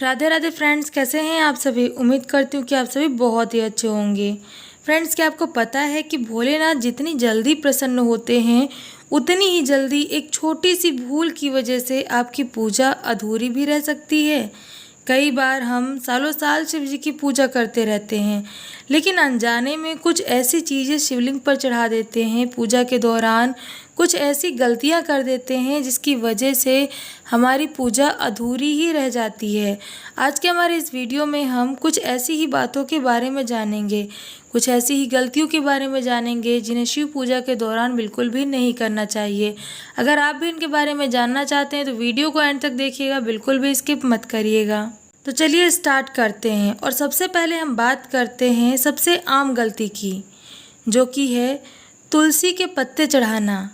Radhe Radhe friends, कैसे हैं आप सभी। उम्मीद करती हूँ कि आप सभी बहुत ही अच्छे होंगे। फ्रेंड्स, क्या आपको पता है कि भोलेनाथ जितनी जल्दी प्रसन्न होते हैं उतनी ही जल्दी एक छोटी सी भूल की वजह से आपकी पूजा अधूरी भी रह सकती है। कई बार हम सालों साल शिव जी की पूजा करते रहते हैं, लेकिन अनजाने में कुछ ऐसी चीज़ें शिवलिंग पर चढ़ा देते हैं, पूजा के दौरान कुछ ऐसी गलतियां कर देते हैं जिसकी वजह से हमारी पूजा अधूरी ही रह जाती है। आज के हमारे इस वीडियो में हम कुछ ऐसी ही बातों के बारे में जानेंगे, कुछ ऐसी ही गलतियों के बारे में जानेंगे जिन्हें शिव पूजा के दौरान बिल्कुल भी नहीं करना चाहिए। अगर आप भी इनके बारे में जानना चाहते हैं तो वीडियो को एंड तक देखिएगा, बिल्कुल भी स्किप मत करिएगा। तो चलिए स्टार्ट करते हैं। और सबसे पहले हम बात करते हैं सबसे आम गलती की, जो कि है तुलसी के पत्ते चढ़ाना।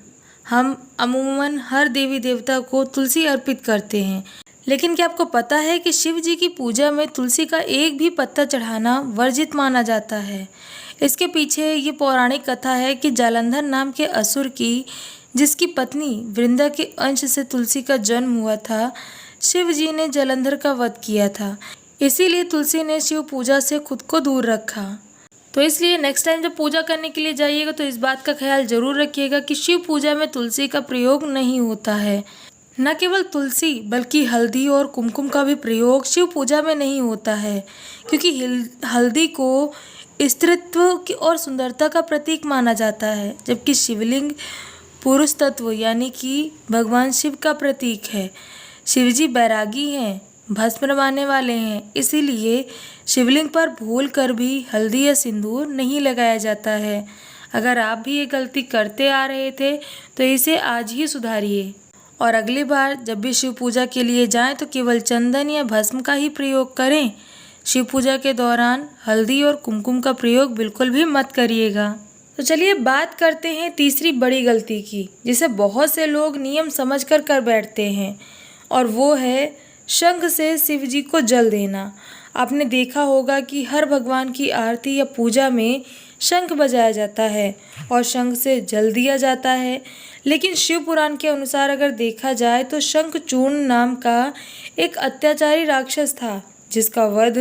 हम अमूमन हर देवी देवता को तुलसी अर्पित करते हैं, लेकिन क्या आपको पता है कि शिव जी की पूजा में तुलसी का एक भी पत्ता चढ़ाना वर्जित माना जाता है। इसके पीछे ये पौराणिक कथा है कि जालंधर नाम के असुर की, जिसकी पत्नी वृंदा के अंश से तुलसी का जन्म हुआ था, शिव जी ने जालंधर का वध किया था। इसीलिए तुलसी ने शिव पूजा से खुद को दूर रखा। तो इसलिए नेक्स्ट टाइम जब पूजा करने के लिए जाइएगा तो इस बात का ख्याल जरूर रखिएगा कि शिव पूजा में तुलसी का प्रयोग नहीं होता है। न केवल तुलसी बल्कि हल्दी और कुमकुम का भी प्रयोग शिव पूजा में नहीं होता है, क्योंकि हल्दी को स्त्रीत्व की और सुंदरता का प्रतीक माना जाता है, जबकि शिवलिंग पुरुष तत्व यानी कि भगवान शिव का प्रतीक है। शिवजी बैरागी हैं, भस्म रमाने वाले हैं, इसीलिए शिवलिंग पर भूल कर भी हल्दी या सिंदूर नहीं लगाया जाता है। अगर आप भी ये गलती करते आ रहे थे तो इसे आज ही सुधारिए, और अगली बार जब भी शिव पूजा के लिए जाएं तो केवल चंदन या भस्म का ही प्रयोग करें। शिव पूजा के दौरान हल्दी और कुमकुम का प्रयोग बिल्कुल भी मत करिएगा। तो चलिए बात करते हैं तीसरी बड़ी गलती की, जिसे बहुत से लोग नियम समझकर कर बैठते हैं, और वो है शंख से शिव जी को जल देना। आपने देखा होगा कि हर भगवान की आरती या पूजा में शंख बजाया जाता है और शंख से जल दिया जाता है, लेकिन शिव पुराण के अनुसार अगर देखा जाए तो शंखचूर्ण नाम का एक अत्याचारी राक्षस था, जिसका वध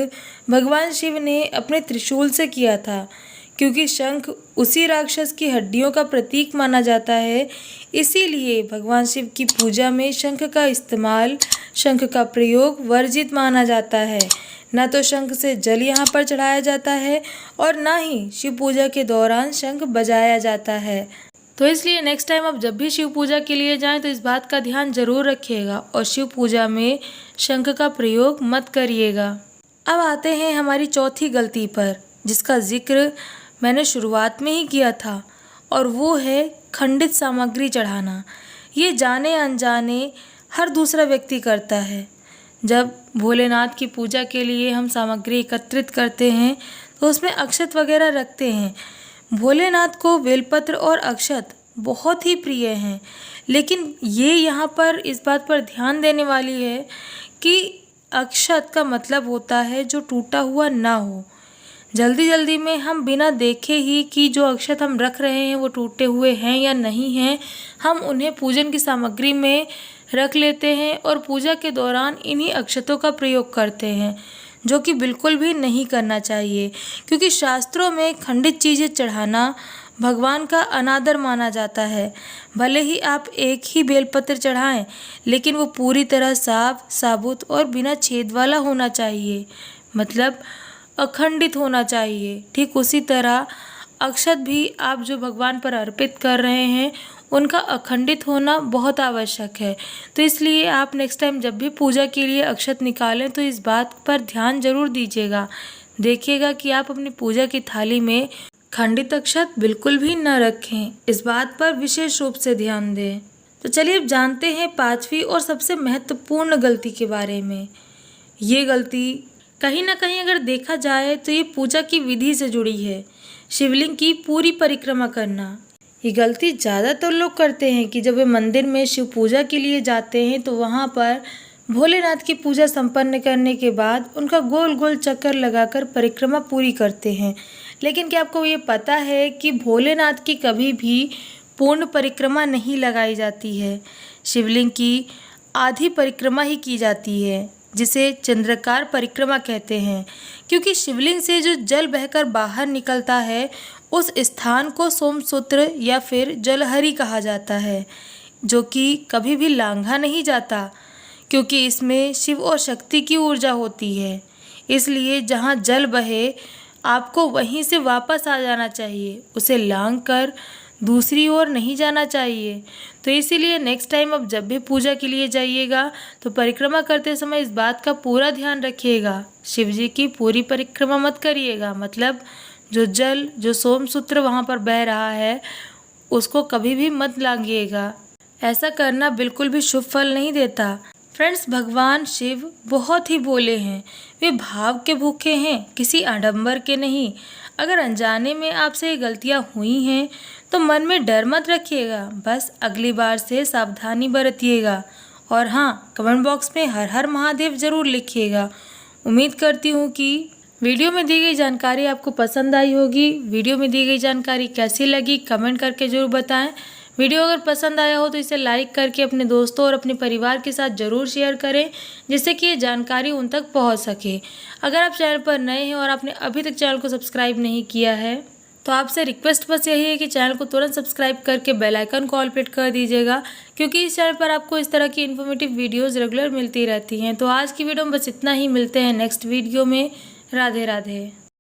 भगवान शिव ने अपने त्रिशूल से किया था। क्योंकि शंख उसी राक्षस की हड्डियों का प्रतीक माना जाता है, इसीलिए भगवान शिव की पूजा में शंख का इस्तेमाल, शंख का प्रयोग वर्जित माना जाता है। न तो शंख से जल यहाँ पर चढ़ाया जाता है और न ही शिव पूजा के दौरान शंख बजाया जाता है। तो इसलिए नेक्स्ट टाइम आप जब भी शिव पूजा के लिए जाएं तो इस बात का ध्यान जरूर रखिएगा और शिव पूजा में शंख का प्रयोग मत करिएगा। अब आते हैं हमारी चौथी गलती पर, जिसका जिक्र मैंने शुरुआत में ही किया था, और वो है खंडित सामग्री चढ़ाना। ये जाने अनजाने हर दूसरा व्यक्ति करता है। जब भोलेनाथ की पूजा के लिए हम सामग्री एकत्रित करते हैं तो उसमें अक्षत वगैरह रखते हैं। भोलेनाथ को बेलपत्र और अक्षत बहुत ही प्रिय हैं, लेकिन ये यहाँ पर इस बात पर ध्यान देने वाली है कि अक्षत का मतलब होता है जो टूटा हुआ ना हो। जल्दी जल्दी में हम बिना देखे ही कि जो अक्षत हम रख रहे हैं वो टूटे हुए हैं या नहीं हैं, हम उन्हें पूजन की सामग्री में रख लेते हैं और पूजा के दौरान इन्हीं अक्षतों का प्रयोग करते हैं, जो कि बिल्कुल भी नहीं करना चाहिए। क्योंकि शास्त्रों में खंडित चीज़ें चढ़ाना भगवान का अनादर माना जाता है। भले ही आप एक ही बेलपत्र चढ़ाएं, लेकिन वो पूरी तरह साफ, साबुत और बिना छेद वाला होना चाहिए, मतलब अखंडित होना चाहिए। ठीक उसी तरह अक्षत भी आप जो भगवान पर अर्पित कर रहे हैं उनका अखंडित होना बहुत आवश्यक है। तो इसलिए आप नेक्स्ट टाइम जब भी पूजा के लिए अक्षत निकालें तो इस बात पर ध्यान जरूर दीजिएगा। देखिएगा कि आप अपनी पूजा की थाली में खंडित अक्षत बिल्कुल भी न रखें, इस बात पर विशेष रूप से ध्यान दें। तो चलिए अब जानते हैं पांचवी और सबसे महत्वपूर्ण गलती के बारे में। ये गलती कहीं ना कहीं अगर देखा जाए तो ये पूजा की विधि से जुड़ी है। शिवलिंग की पूरी परिक्रमा करना, ये गलती ज़्यादातर लोग करते हैं कि जब वे मंदिर में शिव पूजा के लिए जाते हैं तो वहाँ पर भोलेनाथ की पूजा संपन्न करने के बाद उनका गोल गोल चक्कर लगाकर परिक्रमा पूरी करते हैं। लेकिन क्या आपको ये पता है कि भोलेनाथ की कभी भी पूर्ण परिक्रमा नहीं लगाई जाती है। शिवलिंग की आधी परिक्रमा ही की जाती है। जिसे चंद्राकार परिक्रमा कहते हैं, क्योंकि शिवलिंग से जो जल बहकर बाहर निकलता है उस स्थान को सोमसूत्र या फिर जलहरी कहा जाता है, जो कि कभी भी लांघा नहीं जाता, क्योंकि इसमें शिव और शक्ति की ऊर्जा होती है। इसलिए जहाँ जल बहे आपको वहीं से वापस आ जाना चाहिए, उसे लांघ कर दूसरी ओर नहीं जाना चाहिए। तो इसीलिए नेक्स्ट टाइम आप जब भी पूजा के लिए जाइएगा तो परिक्रमा करते समय इस बात का पूरा ध्यान रखिएगा, शिव जी की पूरी परिक्रमा मत करिएगा, मतलब जो जल जो सोमसूत्र वहाँ पर बह रहा है उसको कभी भी मत लांघिएगा। ऐसा करना बिल्कुल भी शुभ फल नहीं देता। फ्रेंड्स, भगवान शिव बहुत ही भोले हैं, वे भाव के भूखे हैं, किसी आडंबर के नहीं। अगर अनजाने में आपसे ये गलतियाँ हुई हैं तो मन में डर मत रखिएगा, बस अगली बार से सावधानी बरतिएगा। और हाँ, कमेंट बॉक्स में हर हर महादेव ज़रूर लिखिएगा। उम्मीद करती हूँ कि वीडियो में दी गई जानकारी आपको पसंद आई होगी। वीडियो में दी गई जानकारी कैसी लगी कमेंट करके ज़रूर बताएं। वीडियो अगर पसंद आया हो तो इसे लाइक करके अपने दोस्तों और अपने परिवार के साथ ज़रूर शेयर करें, जिससे कि ये जानकारी उन तक पहुंच सके। अगर आप चैनल पर नए हैं और आपने अभी तक चैनल को सब्सक्राइब नहीं किया है तो आपसे रिक्वेस्ट बस यही है कि चैनल को तुरंत सब्सक्राइब करके बेल आइकन को ऑल पे कर दीजिएगा, क्योंकि इस चैनल पर आपको इस तरह की इन्फॉर्मेटिव वीडियोज़ रेगुलर मिलती रहती हैं। तो आज की वीडियो में बस इतना ही, मिलते हैं नेक्स्ट वीडियो में। राधे राधे।